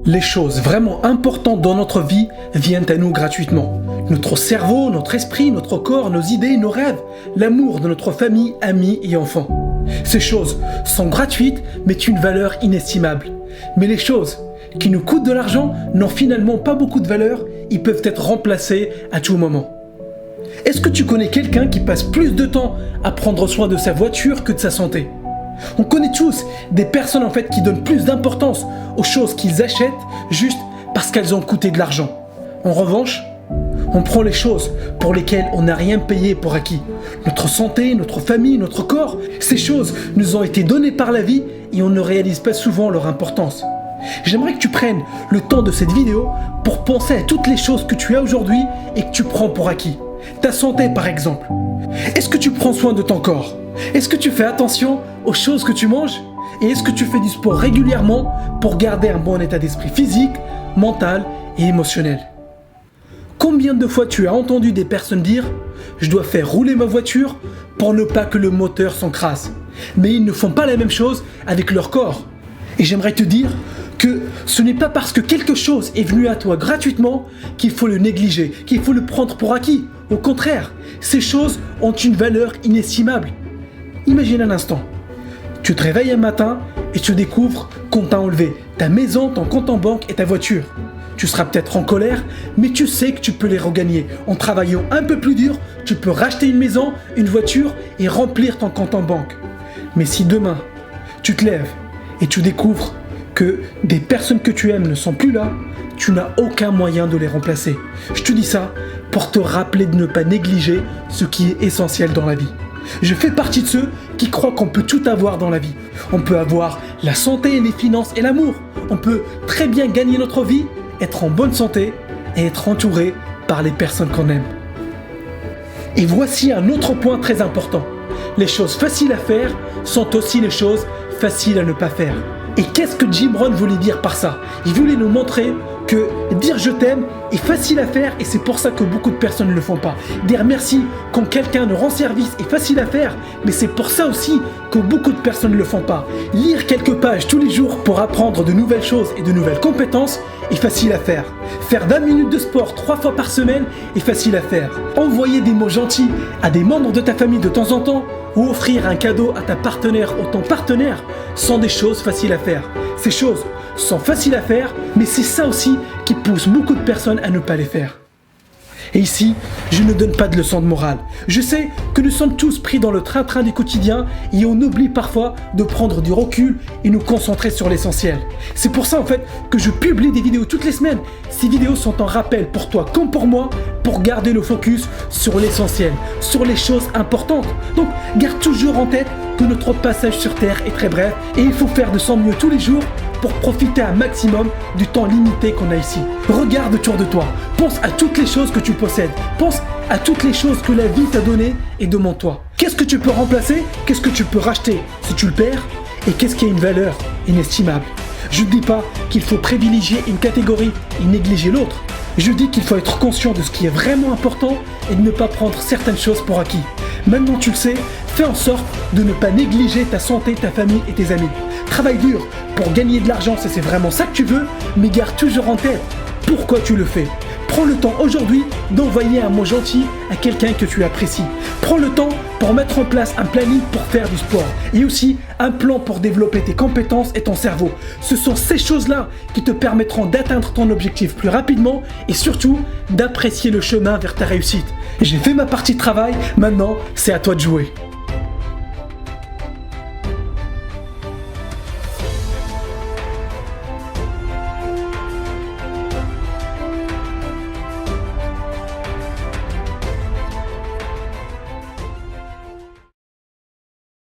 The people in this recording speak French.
Les choses vraiment importantes dans notre vie viennent à nous gratuitement. Notre cerveau, notre esprit, notre corps, nos idées, nos rêves, l'amour de notre famille, amis et enfants. Ces choses sont gratuites mais une valeur inestimable. Mais les choses qui nous coûtent de l'argent n'ont finalement pas beaucoup de valeur, ils peuvent être remplacés à tout moment. Est-ce que tu connais quelqu'un qui passe plus de temps à prendre soin de sa voiture que de sa santé ? On connaît tous des personnes qui donnent plus d'importance aux choses qu'ils achètent juste parce qu'elles ont coûté de l'argent. En revanche, on prend les choses pour lesquelles on n'a rien payé pour acquis. Notre santé, notre famille, notre corps, ces choses nous ont été données par la vie et on ne réalise pas souvent leur importance. J'aimerais que tu prennes le temps de cette vidéo pour penser à toutes les choses que tu as aujourd'hui et que tu prends pour acquis. Ta santé par exemple. Est-ce que tu prends soin de ton corps ? Est-ce que tu fais attention aux choses que tu manges ? Et est-ce que tu fais du sport régulièrement pour garder un bon état d'esprit physique, mental et émotionnel ? Combien de fois tu as entendu des personnes dire « Je dois faire rouler ma voiture pour ne pas que le moteur s'encrasse ». Mais ils ne font pas la même chose avec leur corps. Et j'aimerais te dire que ce n'est pas parce que quelque chose est venu à toi gratuitement qu'il faut le négliger, qu'il faut le prendre pour acquis. Au contraire, ces choses ont une valeur inestimable. Imagine un instant, tu te réveilles un matin et tu découvres qu'on t'a enlevé ta maison, ton compte en banque et ta voiture. Tu seras peut-être en colère, mais tu sais que tu peux les regagner. En travaillant un peu plus dur, tu peux racheter une maison, une voiture et remplir ton compte en banque. Mais si demain, tu te lèves et tu découvres que des personnes que tu aimes ne sont plus là, tu n'as aucun moyen de les remplacer. Je te dis ça pour te rappeler de ne pas négliger ce qui est essentiel dans la vie. Je fais partie de ceux qui croient qu'on peut tout avoir dans la vie. On peut avoir la santé, les finances et l'amour. On peut très bien gagner notre vie, être en bonne santé et être entouré par les personnes qu'on aime. Et voici un autre point très important. Les choses faciles à faire sont aussi les choses faciles à ne pas faire. Et qu'est-ce que Jim Rohn voulait dire par ça ? Il voulait nous montrer que dire je t'aime est facile à faire et c'est pour ça que beaucoup de personnes ne le font pas. Dire merci quand quelqu'un nous rend service est facile à faire, mais c'est pour ça aussi que beaucoup de personnes ne le font pas. Lire quelques pages tous les jours pour apprendre de nouvelles choses et de nouvelles compétences est facile à faire. Faire 20 minutes de sport 3 fois par semaine est facile à faire. Envoyer des mots gentils à des membres de ta famille de temps en temps ou offrir un cadeau à ta partenaire ou ton partenaire sont des choses faciles à faire. Ces choses sont faciles à faire, mais c'est ça aussi qui pousse beaucoup de personnes à ne pas les faire. Et ici, je ne donne pas de leçon de morale. Je sais que nous sommes tous pris dans le train-train du quotidien et on oublie parfois de prendre du recul et nous concentrer sur l'essentiel. C'est pour ça que je publie des vidéos toutes les semaines. Ces vidéos sont un rappel pour toi comme pour moi pour garder le focus sur l'essentiel, sur les choses importantes. Donc, garde toujours en tête que notre passage sur Terre est très bref et il faut faire de son mieux tous les jours pour profiter un maximum du temps limité qu'on a ici. Regarde autour de toi, pense à toutes les choses que tu possèdes, pense à toutes les choses que la vie t'a données et demande-toi. Qu'est-ce que tu peux remplacer ? Qu'est-ce que tu peux racheter si tu le perds ? Et qu'est-ce qui a une valeur inestimable ? Je ne dis pas qu'il faut privilégier une catégorie et négliger l'autre. Je dis qu'il faut être conscient de ce qui est vraiment important et de ne pas prendre certaines choses pour acquis. Maintenant tu le sais, fais en sorte de ne pas négliger ta santé, ta famille et tes amis. Travaille dur pour gagner de l'argent si c'est vraiment ça que tu veux, mais garde toujours en tête pourquoi tu le fais. Prends le temps aujourd'hui d'envoyer un mot gentil à quelqu'un que tu apprécies. Prends le temps pour mettre en place un planning pour faire du sport et aussi un plan pour développer tes compétences et ton cerveau. Ce sont ces choses-là qui te permettront d'atteindre ton objectif plus rapidement et surtout d'apprécier le chemin vers ta réussite. J'ai fait ma partie de travail, maintenant c'est à toi de jouer.